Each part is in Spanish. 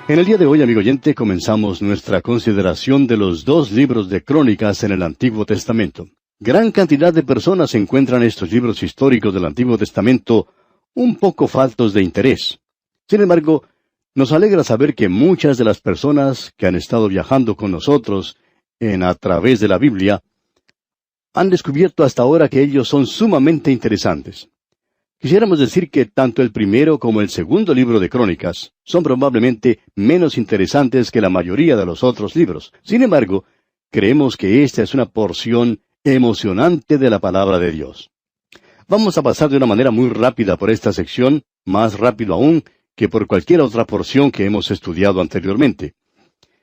En el día de hoy, amigo oyente, comenzamos nuestra consideración de los dos libros de Crónicas en el Antiguo Testamento. Gran cantidad de personas encuentran estos libros históricos del Antiguo Testamento un poco faltos de interés. Sin embargo, nos alegra saber que muchas de las personas que han estado viajando con nosotros a través de la Biblia han descubierto hasta ahora que ellos son sumamente interesantes. Quisiéramos decir que tanto el primero como el segundo libro de Crónicas son probablemente menos interesantes que la mayoría de los otros libros. Sin embargo, creemos que esta es una porción emocionante de la palabra de Dios. Vamos a pasar de una manera muy rápida por esta sección, más rápido aún que por cualquier otra porción que hemos estudiado anteriormente.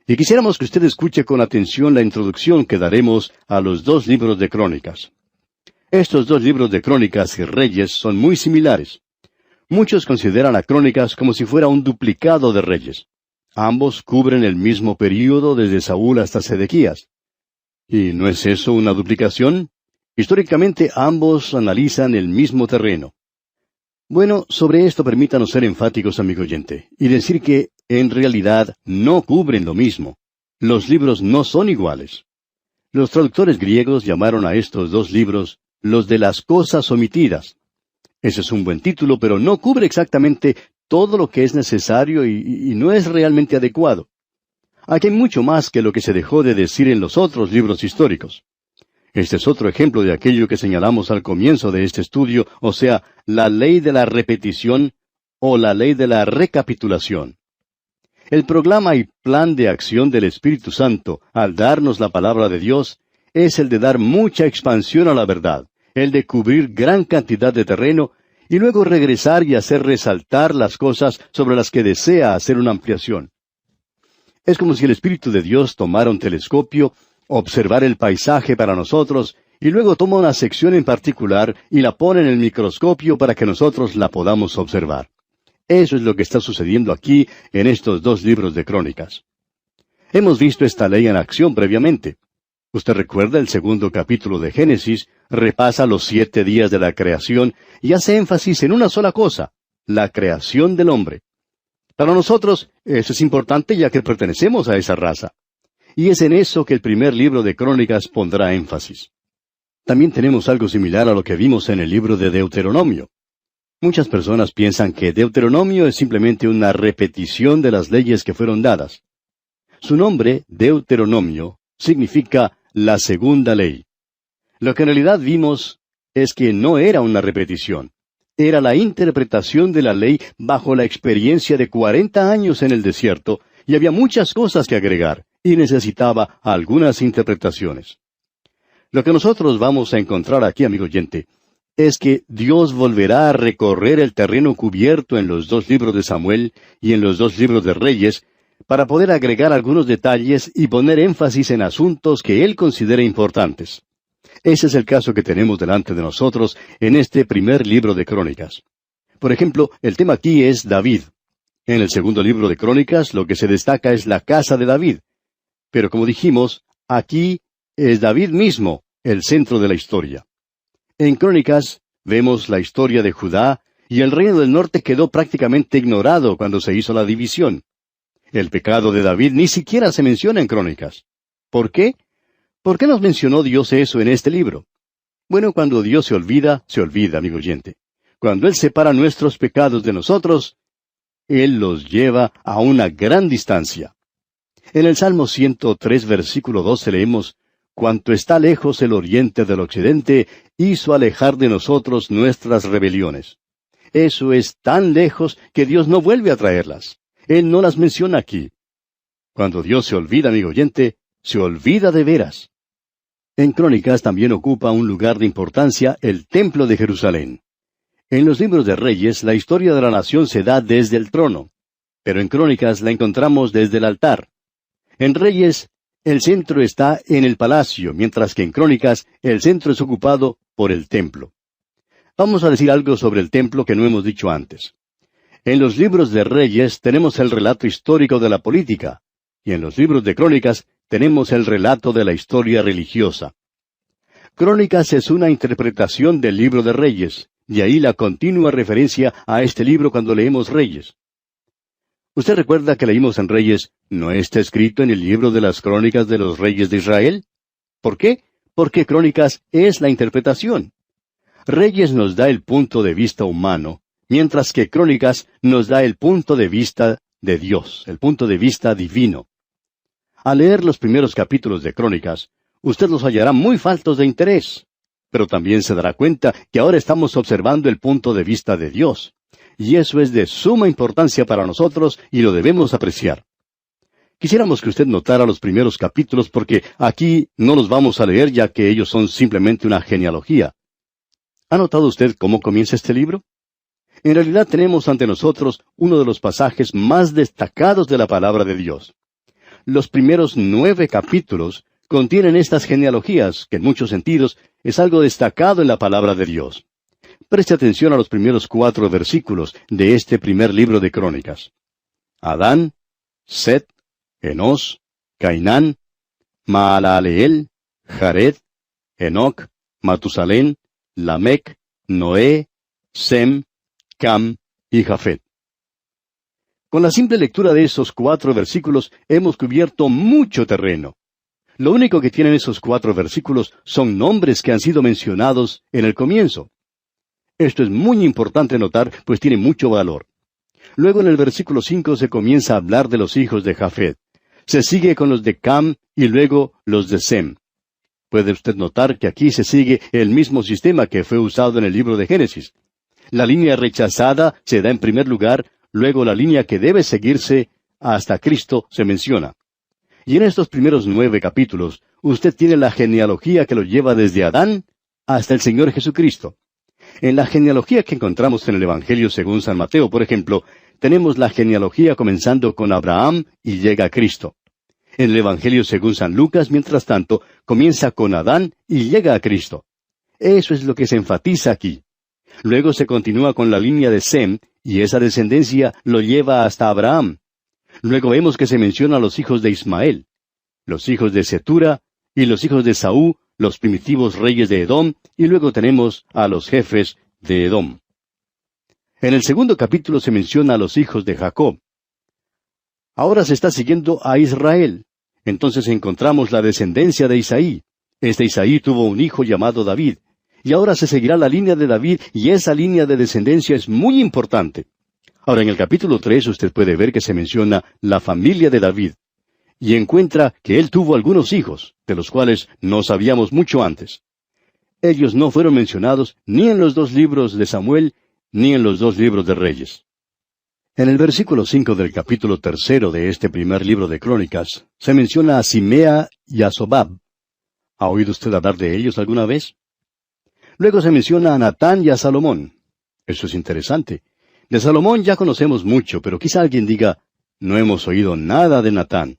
Y quisiéramos que usted escuche con atención la introducción que daremos a los dos libros de Crónicas. Estos dos libros de Crónicas y Reyes son muy similares. Muchos consideran a Crónicas como si fuera un duplicado de Reyes. Ambos cubren el mismo período desde Saúl hasta Sedequías. ¿Y no es eso una duplicación? Históricamente ambos analizan el mismo terreno. Bueno, sobre esto permítanos ser enfáticos, amigo oyente, y decir que, en realidad, no cubren lo mismo. Los libros no son iguales. Los traductores griegos llamaron a estos dos libros los de las cosas omitidas. Ese es un buen título, pero no cubre exactamente todo lo que es necesario y no es realmente adecuado. Aquí hay mucho más que lo que se dejó de decir en los otros libros históricos. Este es otro ejemplo de aquello que señalamos al comienzo de este estudio, o sea, la ley de la repetición o la ley de la recapitulación. El programa y plan de acción del Espíritu Santo, al darnos la palabra de Dios, es el de dar mucha expansión a la verdad, el de cubrir gran cantidad de terreno, y luego regresar y hacer resaltar las cosas sobre las que desea hacer una ampliación. Es como si el Espíritu de Dios tomara un telescopio, observar el paisaje para nosotros, y luego toma una sección en particular y la pone en el microscopio para que nosotros la podamos observar. Eso es lo que está sucediendo aquí en estos dos libros de Crónicas. Hemos visto esta ley en acción previamente. Usted recuerda el segundo capítulo de Génesis, repasa los 7 días de la creación y hace énfasis en una sola cosa, la creación del hombre. Para nosotros, eso es importante ya que pertenecemos a esa raza. Y es en eso que el primer libro de Crónicas pondrá énfasis. También tenemos algo similar a lo que vimos en el libro de Deuteronomio. Muchas personas piensan que Deuteronomio es simplemente una repetición de las leyes que fueron dadas. Su nombre, Deuteronomio, significa la segunda ley. Lo que en realidad vimos es que no era una repetición. Era la interpretación de la ley bajo la experiencia de 40 años en el desierto, y había muchas cosas que agregar, y necesitaba algunas interpretaciones. Lo que nosotros vamos a encontrar aquí, amigo oyente, es que Dios volverá a recorrer el terreno cubierto en los dos libros de Samuel y en los dos libros de Reyes, para poder agregar algunos detalles y poner énfasis en asuntos que Él considera importantes. Ese es el caso que tenemos delante de nosotros en este primer libro de Crónicas. Por ejemplo, el tema aquí es David. En el segundo libro de Crónicas lo que se destaca es la casa de David. Pero como dijimos, aquí es David mismo el centro de la historia. En Crónicas vemos la historia de Judá y el reino del norte quedó prácticamente ignorado cuando se hizo la división. El pecado de David ni siquiera se menciona en Crónicas. ¿Por qué? ¿Por qué nos mencionó Dios eso en este libro? Bueno, cuando Dios se olvida, amigo oyente. Cuando Él separa nuestros pecados de nosotros, Él los lleva a una gran distancia. En el Salmo 103, versículo 12 leemos, «Cuanto está lejos el oriente del occidente, hizo alejar de nosotros nuestras rebeliones». Eso es tan lejos que Dios no vuelve a traerlas. Él no las menciona aquí. Cuando Dios se olvida, amigo oyente, se olvida de veras. En Crónicas también ocupa un lugar de importancia el Templo de Jerusalén. En los libros de Reyes, la historia de la nación se da desde el trono, pero en Crónicas la encontramos desde el altar. En Reyes, el centro está en el palacio, mientras que en Crónicas, el centro es ocupado por el templo. Vamos a decir algo sobre el templo que no hemos dicho antes. En los libros de Reyes tenemos el relato histórico de la política, y en los libros de Crónicas tenemos el relato de la historia religiosa. Crónicas es una interpretación del libro de Reyes, y ahí la continua referencia a este libro cuando leemos Reyes. ¿Usted recuerda que leímos en Reyes, ¿no está escrito en el libro de las crónicas de los reyes de Israel? ¿Por qué? Porque Crónicas es la interpretación. Reyes nos da el punto de vista humano, mientras que Crónicas nos da el punto de vista de Dios, el punto de vista divino. Al leer los primeros capítulos de Crónicas, usted los hallará muy faltos de interés, pero también se dará cuenta que ahora estamos observando el punto de vista de Dios, y eso es de suma importancia para nosotros y lo debemos apreciar. Quisiéramos que usted notara los primeros capítulos porque aquí no los vamos a leer ya que ellos son simplemente una genealogía. ¿Ha notado usted cómo comienza este libro? En realidad tenemos ante nosotros uno de los pasajes más destacados de la palabra de Dios. Los primeros 9 capítulos contienen estas genealogías, que en muchos sentidos es algo destacado en la palabra de Dios. Preste atención a los primeros 4 versículos de este primer libro de Crónicas. Adán, Set, Enós, Cainán, Maalaleel, Jared, Enoc, Matusalén, Lamec, Noé, Sem, Cam y Jafet. Con la simple lectura de esos 4 versículos hemos cubierto mucho terreno. Lo único que tienen esos 4 versículos son nombres que han sido mencionados en el comienzo. Esto es muy importante notar, pues tiene mucho valor. Luego en el versículo 5 se comienza a hablar de los hijos de Jafet. Se sigue con los de Cam y luego los de Sem. Puede usted notar que aquí se sigue el mismo sistema que fue usado en el libro de Génesis. La línea rechazada se da en primer lugar, luego la línea que debe seguirse hasta Cristo se menciona. Y en estos primeros 9 capítulos, usted tiene la genealogía que lo lleva desde Adán hasta el Señor Jesucristo. En la genealogía que encontramos en el Evangelio según San Mateo, por ejemplo, tenemos la genealogía comenzando con Abraham y llega a Cristo. En el Evangelio según San Lucas, mientras tanto, comienza con Adán y llega a Cristo. Eso es lo que se enfatiza aquí. Luego se continúa con la línea de Sem, y esa descendencia lo lleva hasta Abraham. Luego vemos que se menciona a los hijos de Ismael, los hijos de Setura, y los hijos de Saúl, los primitivos reyes de Edom, y luego tenemos a los jefes de Edom. En el segundo capítulo se menciona a los hijos de Jacob. Ahora se está siguiendo a Israel. Entonces encontramos la descendencia de Isaí. Este Isaí tuvo un hijo llamado David. Y ahora se seguirá la línea de David, y esa línea de descendencia es muy importante. Ahora en el capítulo 3 usted puede ver que se menciona la familia de David. Y encuentra que él tuvo algunos hijos, de los cuales no sabíamos mucho antes. Ellos no fueron mencionados ni en los 2 libros de Samuel, ni en los 2 libros de Reyes. En el versículo 5 del capítulo 3 de este primer libro de Crónicas, se menciona a Simea y a Sobab. ¿Ha oído usted hablar de ellos alguna vez? Luego se menciona a Natán y a Salomón. Eso es interesante. De Salomón ya conocemos mucho, pero quizá alguien diga, no hemos oído nada de Natán.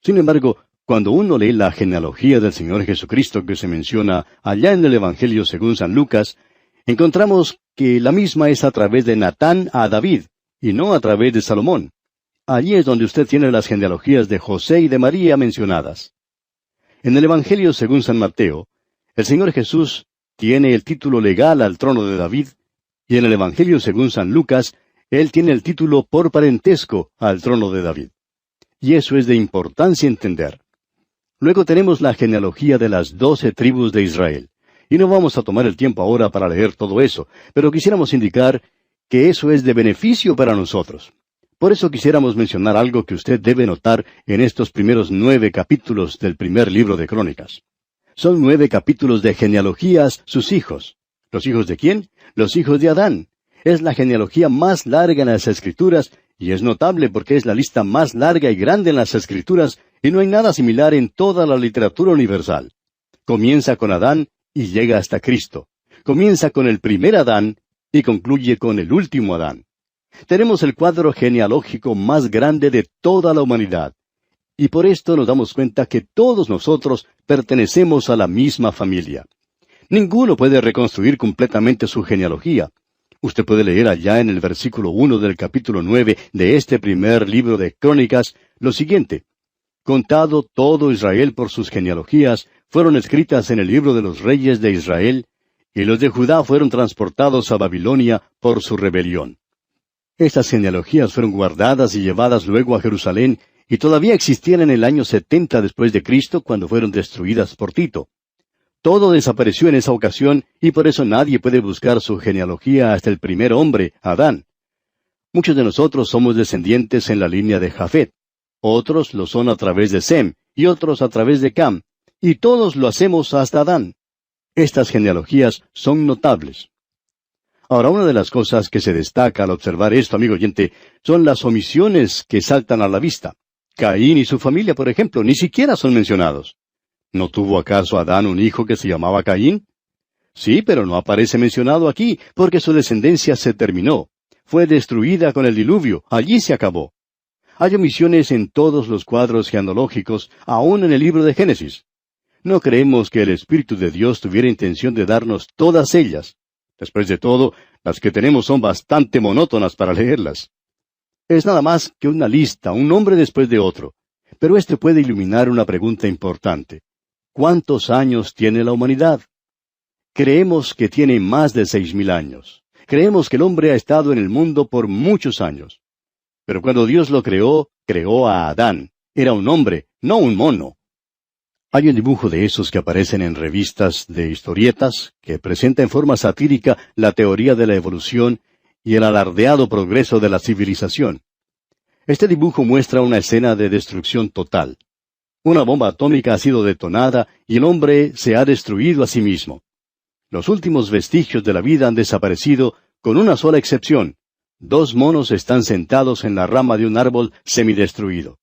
Sin embargo, cuando uno lee la genealogía del Señor Jesucristo que se menciona allá en el Evangelio según San Lucas, encontramos que la misma es a través de Natán a David, y no a través de Salomón. Allí es donde usted tiene las genealogías de José y de María mencionadas. En el Evangelio según San Mateo, el Señor Jesús tiene el título legal al trono de David, y en el Evangelio según San Lucas, Él tiene el título por parentesco al trono de David. Y eso es de importancia entender. Luego tenemos la genealogía de las 12 tribus de Israel. Y no vamos a tomar el tiempo ahora para leer todo eso, pero quisiéramos indicar que eso es de beneficio para nosotros. Por eso quisiéramos mencionar algo que usted debe notar en estos primeros 9 capítulos del primer libro de Crónicas. Son 9 capítulos de genealogías, sus hijos. ¿Los hijos de quién? Los hijos de Adán. Es la genealogía más larga en las Escrituras, y es notable porque es la lista más larga y grande en las Escrituras, y no hay nada similar en toda la literatura universal. Comienza con Adán y llega hasta Cristo. Comienza con el primer Adán y concluye con el último Adán. Tenemos el cuadro genealógico más grande de toda la humanidad. Y por esto nos damos cuenta que todos nosotros pertenecemos a la misma familia. Ninguno puede reconstruir completamente su genealogía. Usted puede leer allá en el versículo 1 del capítulo 9 de este primer libro de Crónicas lo siguiente. Contado todo Israel por sus genealogías, fueron escritas en el libro de los reyes de Israel, y los de Judá fueron transportados a Babilonia por su rebelión. Estas genealogías fueron guardadas y llevadas luego a Jerusalén, y todavía existían en el año 70 después de Cristo, cuando fueron destruidas por Tito. Todo desapareció en esa ocasión, y por eso nadie puede buscar su genealogía hasta el primer hombre, Adán. Muchos de nosotros somos descendientes en la línea de Jafet. Otros lo son a través de Sem, y otros a través de Cam, y todos lo hacemos hasta Adán. Estas genealogías son notables. Ahora, una de las cosas que se destaca al observar esto, amigo oyente, son las omisiones que saltan a la vista. Caín y su familia, por ejemplo, ni siquiera son mencionados. ¿No tuvo acaso Adán un hijo que se llamaba Caín? Sí, pero no aparece mencionado aquí, porque su descendencia se terminó. Fue destruida con el diluvio, allí se acabó. Hay omisiones en todos los cuadros genealógicos, aún en el libro de Génesis. No creemos que el Espíritu de Dios tuviera intención de darnos todas ellas. Después de todo, las que tenemos son bastante monótonas para leerlas. Es nada más que una lista, un nombre después de otro. Pero este puede iluminar una pregunta importante. ¿Cuántos años tiene la humanidad? Creemos que tiene más de 6,000 años. Creemos que el hombre ha estado en el mundo por muchos años. Pero cuando Dios lo creó, creó a Adán. Era un hombre, no un mono. Hay un dibujo de esos que aparecen en revistas de historietas que presenta en forma satírica la teoría de la evolución y el alardeado progreso de la civilización. Este dibujo muestra una escena de destrucción total. Una bomba atómica ha sido detonada y el hombre se ha destruido a sí mismo. Los últimos vestigios de la vida han desaparecido, con una sola excepción. 2 monos están sentados en la rama de un árbol semidestruido.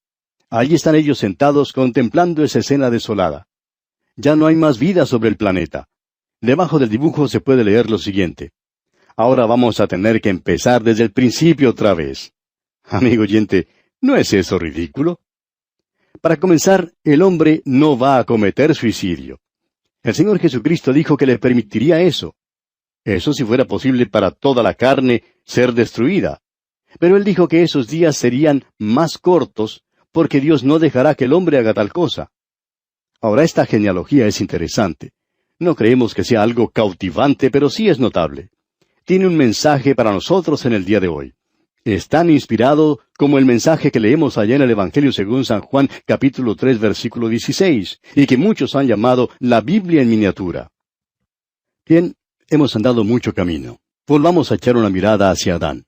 Allí están ellos sentados contemplando esa escena desolada. Ya no hay más vida sobre el planeta. Debajo del dibujo se puede leer lo siguiente. Ahora vamos a tener que empezar desde el principio otra vez. Amigo oyente, ¿no es eso ridículo? Para comenzar, el hombre no va a cometer suicidio. El Señor Jesucristo dijo que le permitiría eso. Eso si fuera posible para toda la carne ser destruida. Pero Él dijo que esos días serían más cortos, porque Dios no dejará que el hombre haga tal cosa. Ahora, esta genealogía es interesante. No creemos que sea algo cautivante, pero sí es notable. Tiene un mensaje para nosotros en el día de hoy. Es tan inspirado como el mensaje que leemos allá en el Evangelio según San Juan, capítulo 3, versículo 16, y que muchos han llamado la Biblia en miniatura. Bien, hemos andado mucho camino. Volvamos a echar una mirada hacia Adán.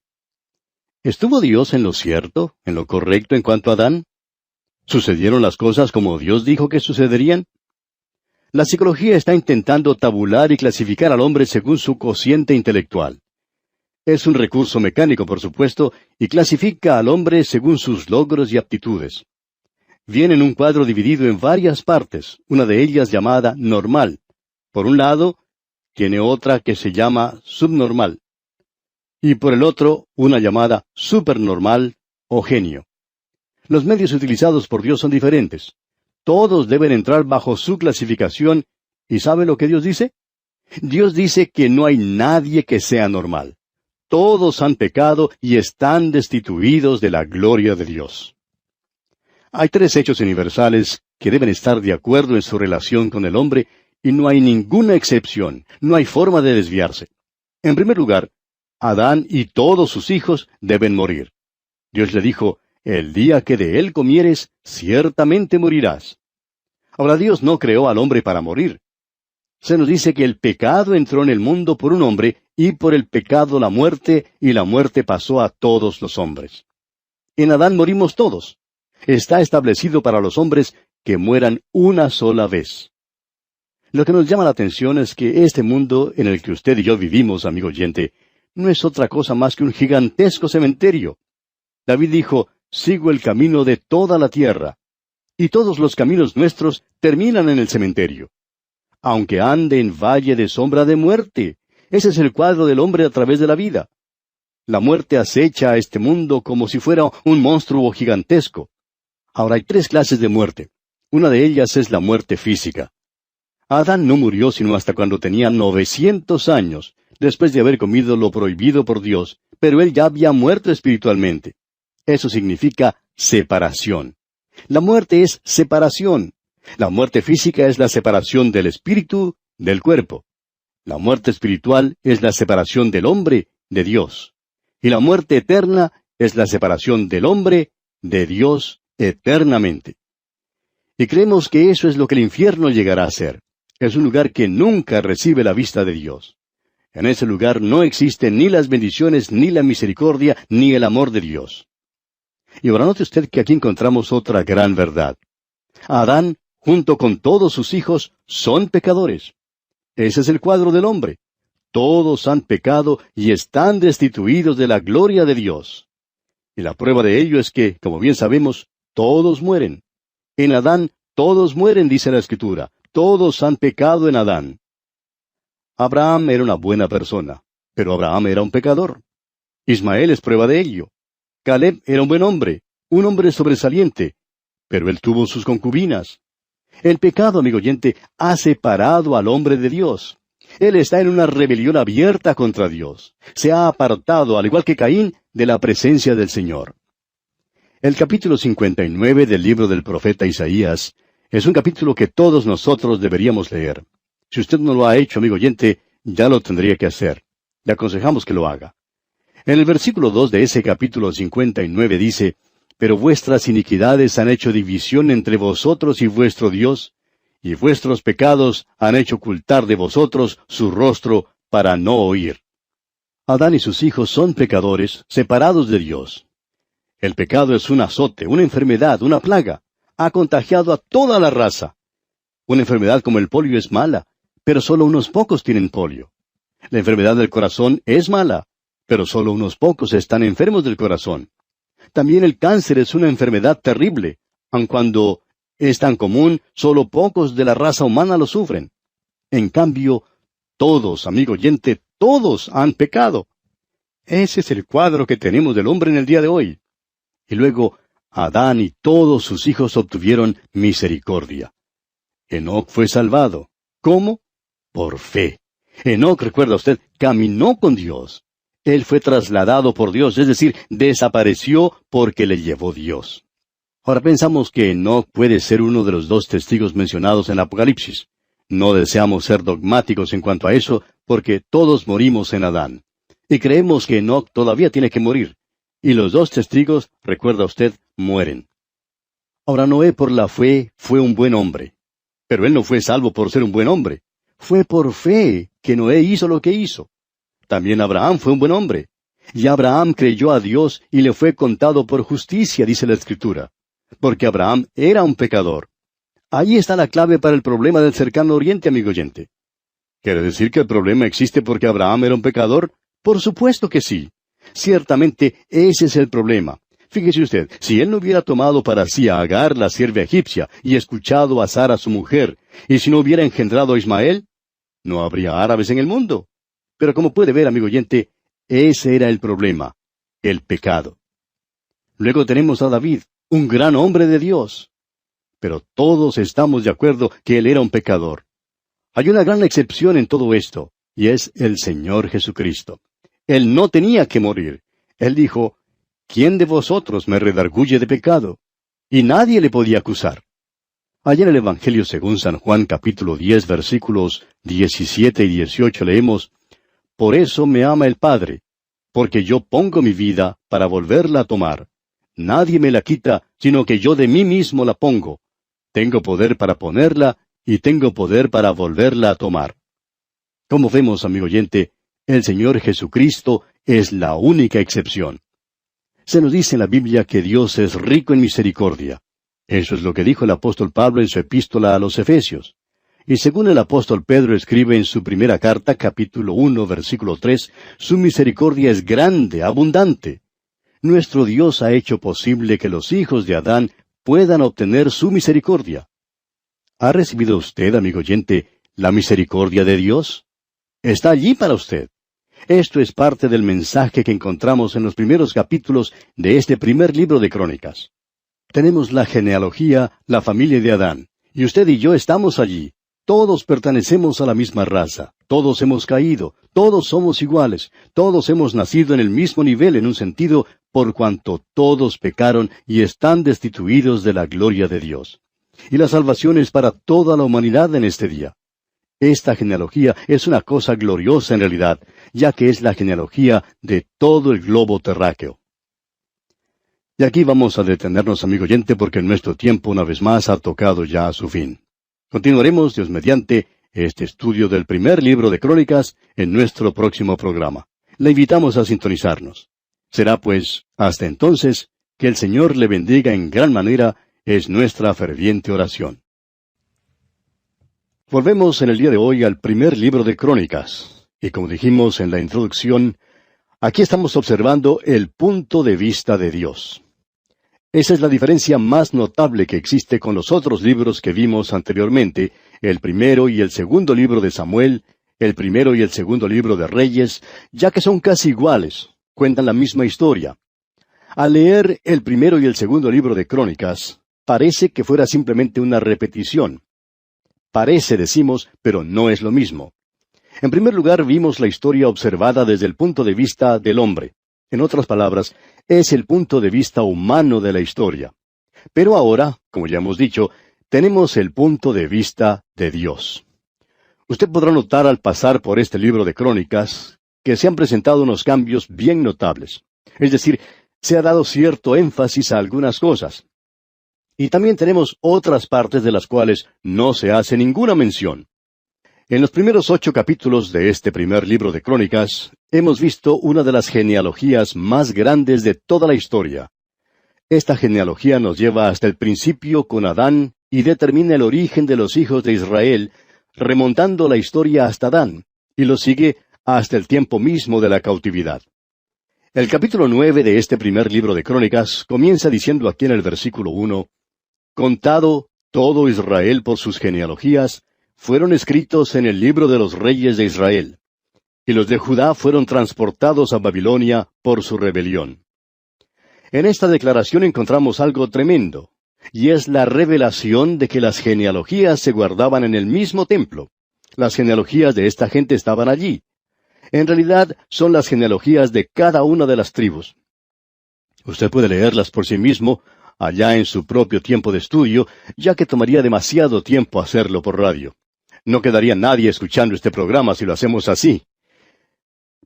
¿Estuvo Dios en lo cierto, en lo correcto en cuanto a Adán? ¿Sucedieron las cosas como Dios dijo que sucederían? La psicología está intentando tabular y clasificar al hombre según su cociente intelectual. Es un recurso mecánico, por supuesto, y clasifica al hombre según sus logros y aptitudes. Viene en un cuadro dividido en varias partes, una de ellas llamada normal. Por un lado, tiene otra que se llama subnormal. Y por el otro, una llamada supernormal o genio. Los medios utilizados por Dios son diferentes. Todos deben entrar bajo su clasificación, ¿y sabe lo que Dios dice? Dios dice que no hay nadie que sea normal. Todos han pecado y están destituidos de la gloria de Dios. Hay 3 hechos universales que deben estar de acuerdo en su relación con el hombre, y no hay ninguna excepción, no hay forma de desviarse. En primer lugar, Adán y todos sus hijos deben morir. Dios le dijo, el día que de él comieres, ciertamente morirás. Ahora, Dios no creó al hombre para morir. Se nos dice que el pecado entró en el mundo por un hombre, y por el pecado la muerte, y la muerte pasó a todos los hombres. En Adán morimos todos. Está establecido para los hombres que mueran una sola vez. Lo que nos llama la atención es que este mundo en el que usted y yo vivimos, amigo oyente, no es otra cosa más que un gigantesco cementerio. David dijo, sigo el camino de toda la tierra. Y todos los caminos nuestros terminan en el cementerio. Aunque ande en valle de sombra de muerte. Ese es el cuadro del hombre a través de la vida. La muerte acecha a este mundo como si fuera un monstruo gigantesco. Ahora hay 3 clases de muerte. Una de ellas es la muerte física. Adán no murió sino hasta cuando tenía 900 años, después de haber comido lo prohibido por Dios, pero él ya había muerto espiritualmente. Eso significa separación. La muerte es separación. La muerte física es la separación del espíritu del cuerpo. La muerte espiritual es la separación del hombre de Dios. Y la muerte eterna es la separación del hombre de Dios eternamente. Y creemos que eso es lo que el infierno llegará a ser. Es un lugar que nunca recibe la vista de Dios. En ese lugar no existen ni las bendiciones, ni la misericordia, ni el amor de Dios. Y ahora note usted que aquí encontramos otra gran verdad. Adán, junto con todos sus hijos, son pecadores. Ese es el cuadro del hombre. Todos han pecado y están destituidos de la gloria de Dios. Y la prueba de ello es que, como bien sabemos, todos mueren. En Adán todos mueren, dice la Escritura. Todos han pecado en Adán. Abraham era una buena persona, pero Abraham era un pecador. Ismael es prueba de ello. Caleb era un buen hombre, un hombre sobresaliente, pero él tuvo sus concubinas. El pecado, amigo oyente, ha separado al hombre de Dios. Él está en una rebelión abierta contra Dios. Se ha apartado, al igual que Caín, de la presencia del Señor. El capítulo 59 del libro del profeta Isaías es un capítulo que todos nosotros deberíamos leer. Si usted no lo ha hecho, amigo oyente, ya lo tendría que hacer. Le aconsejamos que lo haga. En el versículo 2 de ese capítulo 59 dice, «Pero vuestras iniquidades han hecho división entre vosotros y vuestro Dios, y vuestros pecados han hecho ocultar de vosotros su rostro para no oír». Adán y sus hijos son pecadores, separados de Dios. El pecado es un azote, una enfermedad, una plaga. Ha contagiado a toda la raza. Una enfermedad como el polio es mala, pero solo unos pocos tienen polio. La enfermedad del corazón es mala, pero solo unos pocos están enfermos del corazón. También el cáncer es una enfermedad terrible, aun cuando es tan común, solo pocos de la raza humana lo sufren. En cambio, todos, amigo oyente, todos han pecado. Ese es el cuadro que tenemos del hombre en el día de hoy. Y luego, Adán y todos sus hijos obtuvieron misericordia. Enoc fue salvado. ¿Cómo? Por fe. Enoc, recuerda usted, caminó con Dios. Él fue trasladado por Dios, es decir, desapareció porque le llevó Dios. Ahora pensamos que Enoc puede ser uno de los dos testigos mencionados en el Apocalipsis. No deseamos ser dogmáticos en cuanto a eso, porque todos morimos en Adán. Y creemos que Enoc todavía tiene que morir. Y los dos testigos, recuerda usted, mueren. Ahora Noé por la fe fue un buen hombre. Pero él no fue salvo por ser un buen hombre. Fue por fe que Noé hizo lo que hizo. También Abraham fue un buen hombre. Y Abraham creyó a Dios y le fue contado por justicia, dice la Escritura. Porque Abraham era un pecador. Ahí está la clave para el problema del cercano oriente, amigo oyente. ¿Quiere decir que el problema existe porque Abraham era un pecador? Por supuesto que sí. Ciertamente ese es el problema. Fíjese usted, si él no hubiera tomado para sí a Agar, la sierva egipcia, y escuchado a Sara, su mujer, y si no hubiera engendrado a Ismael, no habría árabes en el mundo. Pero como puede ver, amigo oyente, ese era el problema, el pecado. Luego tenemos a David, un gran hombre de Dios. Pero todos estamos de acuerdo que él era un pecador. Hay una gran excepción en todo esto, y es el Señor Jesucristo. Él no tenía que morir. Él dijo, «¿Quién de vosotros me redarguye de pecado?» Y nadie le podía acusar. Allá en el Evangelio según San Juan capítulo 10 versículos 17 y 18 leemos, «Por eso me ama el Padre, porque yo pongo mi vida para volverla a tomar. Nadie me la quita, sino que yo de mí mismo la pongo. Tengo poder para ponerla y tengo poder para volverla a tomar». Como vemos, amigo oyente, el Señor Jesucristo es la única excepción. Se nos dice en la Biblia que Dios es rico en misericordia. Eso es lo que dijo el apóstol Pablo en su epístola a los Efesios. Y según el apóstol Pedro escribe en su primera carta, capítulo 1, versículo 3, su misericordia es grande, abundante. Nuestro Dios ha hecho posible que los hijos de Adán puedan obtener su misericordia. ¿Ha recibido usted, amigo oyente, la misericordia de Dios? Está allí para usted. Esto es parte del mensaje que encontramos en los primeros capítulos de este primer libro de Crónicas. Tenemos la genealogía, la familia de Adán, y usted y yo estamos allí. Todos pertenecemos a la misma raza, todos hemos caído, todos somos iguales, todos hemos nacido en el mismo nivel en un sentido, por cuanto todos pecaron y están destituidos de la gloria de Dios. Y la salvación es para toda la humanidad en este día. Esta genealogía es una cosa gloriosa en realidad, ya que es la genealogía de todo el globo terráqueo. Y aquí vamos a detenernos, amigo oyente, porque nuestro tiempo una vez más ha tocado ya a su fin. Continuaremos, Dios mediante, este estudio del primer libro de Crónicas en nuestro próximo programa. Le invitamos a sintonizarnos. Será pues, hasta entonces, que el Señor le bendiga en gran manera, es nuestra ferviente oración. Volvemos en el día de hoy al primer libro de Crónicas, y como dijimos en la introducción, aquí estamos observando el punto de vista de Dios. Esa es la diferencia más notable que existe con los otros libros que vimos anteriormente, el primero y el segundo libro de Samuel, el primero y el segundo libro de Reyes, ya que son casi iguales, cuentan la misma historia. Al leer el primero y el segundo libro de Crónicas, parece que fuera simplemente una repetición. Parece, decimos, pero no es lo mismo. En primer lugar, vimos la historia observada desde el punto de vista del hombre. En otras palabras, es el punto de vista humano de la historia. Pero ahora, como ya hemos dicho, tenemos el punto de vista de Dios. Usted podrá notar al pasar por este libro de Crónicas que se han presentado unos cambios bien notables. Es decir, se ha dado cierto énfasis a algunas cosas. Y también tenemos otras partes de las cuales no se hace ninguna mención. En los primeros 8 capítulos de este primer libro de Crónicas, hemos visto una de las genealogías más grandes de toda la historia. Esta genealogía nos lleva hasta el principio con Adán y determina el origen de los hijos de Israel, remontando la historia hasta Adán, y lo sigue hasta el tiempo mismo de la cautividad. El capítulo 9 de este primer libro de Crónicas comienza diciendo aquí en el versículo 1, «Contado todo Israel por sus genealogías, fueron escritos en el libro de los reyes de Israel. Y los de Judá fueron transportados a Babilonia por su rebelión». En esta declaración encontramos algo tremendo, y es la revelación de que las genealogías se guardaban en el mismo templo. Las genealogías de esta gente estaban allí. En realidad, son las genealogías de cada una de las tribus. Usted puede leerlas por sí mismo, allá en su propio tiempo de estudio, ya que tomaría demasiado tiempo hacerlo por radio. No quedaría nadie escuchando este programa si lo hacemos así.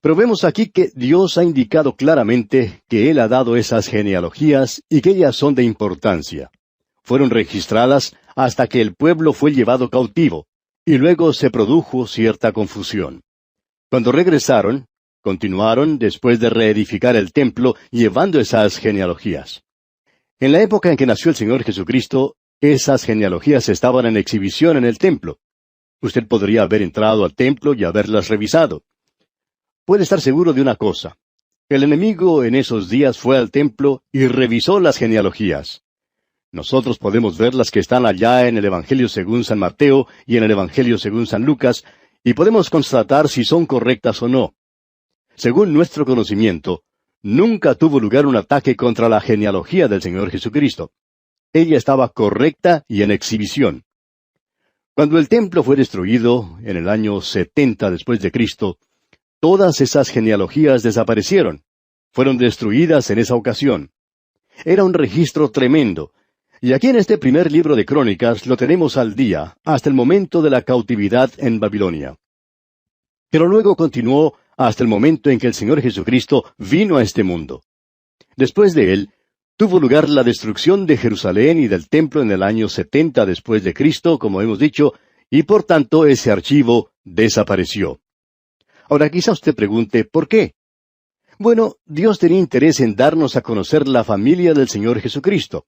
Pero vemos aquí que Dios ha indicado claramente que Él ha dado esas genealogías y que ellas son de importancia. Fueron registradas hasta que el pueblo fue llevado cautivo, y luego se produjo cierta confusión. Cuando regresaron, continuaron después de reedificar el templo llevando esas genealogías. En la época en que nació el Señor Jesucristo, esas genealogías estaban en exhibición en el templo. Usted podría haber entrado al templo y haberlas revisado. Puede estar seguro de una cosa. El enemigo en esos días fue al templo y revisó las genealogías. Nosotros podemos ver las que están allá en el Evangelio según San Mateo y en el Evangelio según San Lucas, y podemos constatar si son correctas o no. Según nuestro conocimiento, nunca tuvo lugar un ataque contra la genealogía del Señor Jesucristo. Ella estaba correcta y en exhibición. Cuando el templo fue destruido, en el año 70 después de Cristo, todas esas genealogías desaparecieron. Fueron destruidas en esa ocasión. Era un registro tremendo. Y aquí en este primer libro de Crónicas lo tenemos al día, hasta el momento de la cautividad en Babilonia. Pero luego continuó hasta el momento en que el Señor Jesucristo vino a este mundo. Después de él, tuvo lugar la destrucción de Jerusalén y del templo en el año 70 después de Cristo, como hemos dicho, y por tanto ese archivo desapareció. Ahora quizá usted pregunte, ¿por qué? Bueno, Dios tenía interés en darnos a conocer la familia del Señor Jesucristo.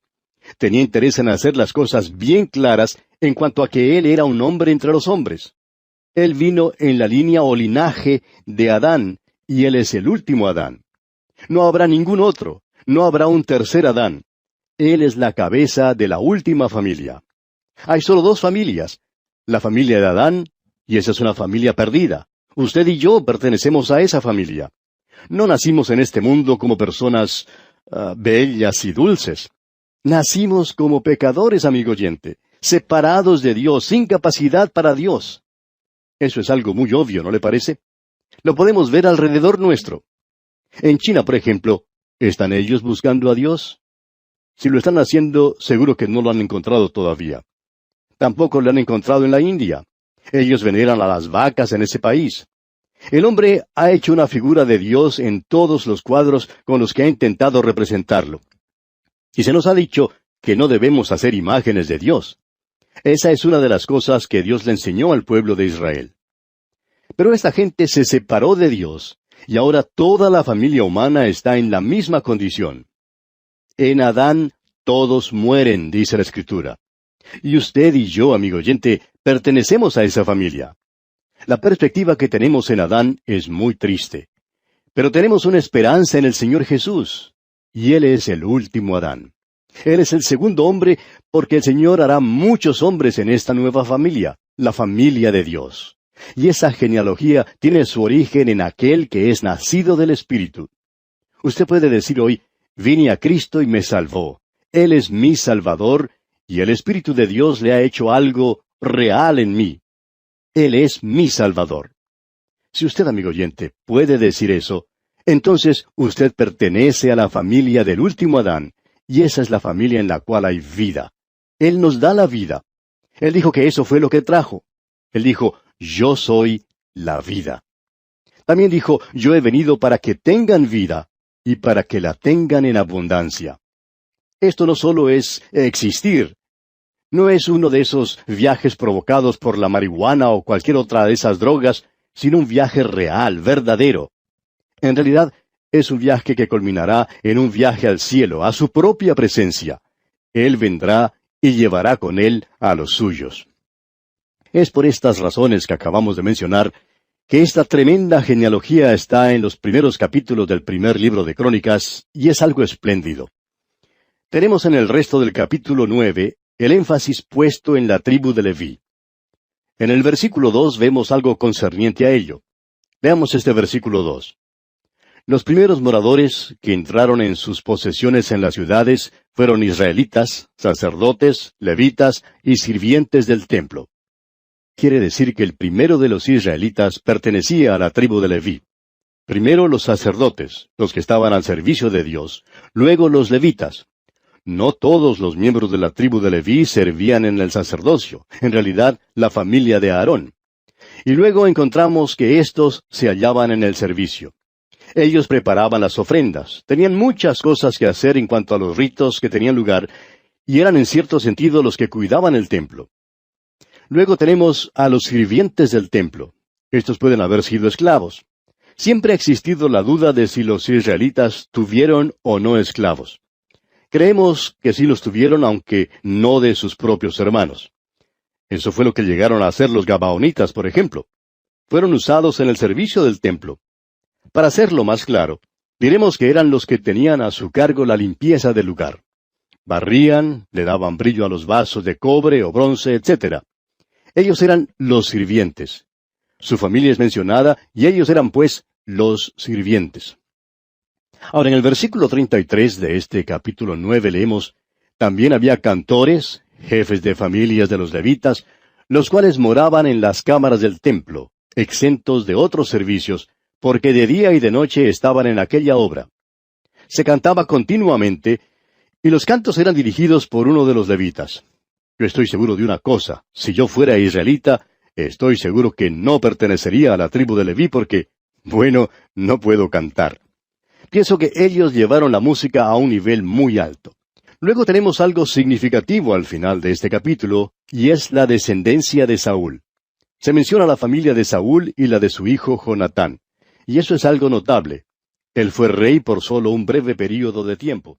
Tenía interés en hacer las cosas bien claras en cuanto a que Él era un hombre entre los hombres. Él vino en la línea o linaje de Adán, y Él es el último Adán. No habrá ningún otro, no habrá un tercer Adán. Él es la cabeza de la última familia. Hay solo 2 familias, la familia de Adán, y esa es una familia perdida. Usted y yo pertenecemos a esa familia. No nacimos en este mundo como personas bellas y dulces. Nacimos como pecadores, amigo oyente, separados de Dios, sin capacidad para Dios. Eso es algo muy obvio, ¿no le parece? Lo podemos ver alrededor nuestro. En China, por ejemplo, ¿están ellos buscando a Dios? Si lo están haciendo, seguro que no lo han encontrado todavía. Tampoco lo han encontrado en la India. Ellos veneran a las vacas en ese país. El hombre ha hecho una figura de Dios en todos los cuadros con los que ha intentado representarlo. Y se nos ha dicho que no debemos hacer imágenes de Dios. Esa es una de las cosas que Dios le enseñó al pueblo de Israel. Pero esta gente se separó de Dios, y ahora toda la familia humana está en la misma condición. En Adán todos mueren, dice la Escritura. Y usted y yo, amigo oyente, pertenecemos a esa familia. La perspectiva que tenemos en Adán es muy triste. Pero tenemos una esperanza en el Señor Jesús, y Él es el último Adán. Él es el segundo hombre, porque el Señor hará muchos hombres en esta nueva familia, la familia de Dios. Y esa genealogía tiene su origen en aquel que es nacido del Espíritu. Usted puede decir hoy, vine a Cristo y me salvó. Él es mi Salvador, y el Espíritu de Dios le ha hecho algo real en mí. Él es mi Salvador. Si usted, amigo oyente, puede decir eso, entonces usted pertenece a la familia del último Adán, y esa es la familia en la cual hay vida. Él nos da la vida. Él dijo que eso fue lo que trajo. Él dijo, yo soy la vida. También dijo, yo he venido para que tengan vida, y para que la tengan en abundancia. Esto no solo es existir. No es uno de esos viajes provocados por la marihuana o cualquier otra de esas drogas, sino un viaje real, verdadero. En realidad, es un viaje que culminará en un viaje al cielo, a su propia presencia. Él vendrá y llevará con él a los suyos. Es por estas razones que acabamos de mencionar que esta tremenda genealogía está en los primeros capítulos del primer libro de Crónicas, y es algo espléndido. Tenemos en el resto del capítulo 9 el énfasis puesto en la tribu de Leví. En el versículo 2 vemos algo concerniente a ello. Veamos este versículo 2. Los primeros moradores que entraron en sus posesiones en las ciudades fueron israelitas, sacerdotes, levitas y sirvientes del templo. Quiere decir que el primero de los israelitas pertenecía a la tribu de Leví. Primero los sacerdotes, los que estaban al servicio de Dios, luego los levitas. No todos los miembros de la tribu de Leví servían en el sacerdocio, en realidad la familia de Aarón. Y luego encontramos que éstos se hallaban en el servicio. Ellos preparaban las ofrendas, tenían muchas cosas que hacer en cuanto a los ritos que tenían lugar, y eran en cierto sentido los que cuidaban el templo. Luego tenemos a los sirvientes del templo. Estos pueden haber sido esclavos. Siempre ha existido la duda de si los israelitas tuvieron o no esclavos. Creemos que sí los tuvieron, aunque no de sus propios hermanos. Eso fue lo que llegaron a hacer los gabaonitas, por ejemplo. Fueron usados en el servicio del templo. Para hacerlo más claro, diremos que eran los que tenían a su cargo la limpieza del lugar. Barrían, le daban brillo a los vasos de cobre o bronce, etc. Ellos eran los sirvientes. Su familia es mencionada, y ellos eran, pues, los sirvientes. Ahora, en el versículo 33 de este capítulo 9 leemos, también había cantores, jefes de familias de los levitas, los cuales moraban en las cámaras del templo, exentos de otros servicios, porque de día y de noche estaban en aquella obra. Se cantaba continuamente, y los cantos eran dirigidos por uno de los levitas. Yo estoy seguro de una cosa, si yo fuera israelita, estoy seguro que no pertenecería a la tribu de Leví porque, bueno, no puedo cantar. Pienso que ellos llevaron la música a un nivel muy alto. Luego tenemos algo significativo al final de este capítulo, y es la descendencia de Saúl. Se menciona la familia de Saúl y la de su hijo Jonatán, y eso es algo notable. Él fue rey por solo un breve período de tiempo.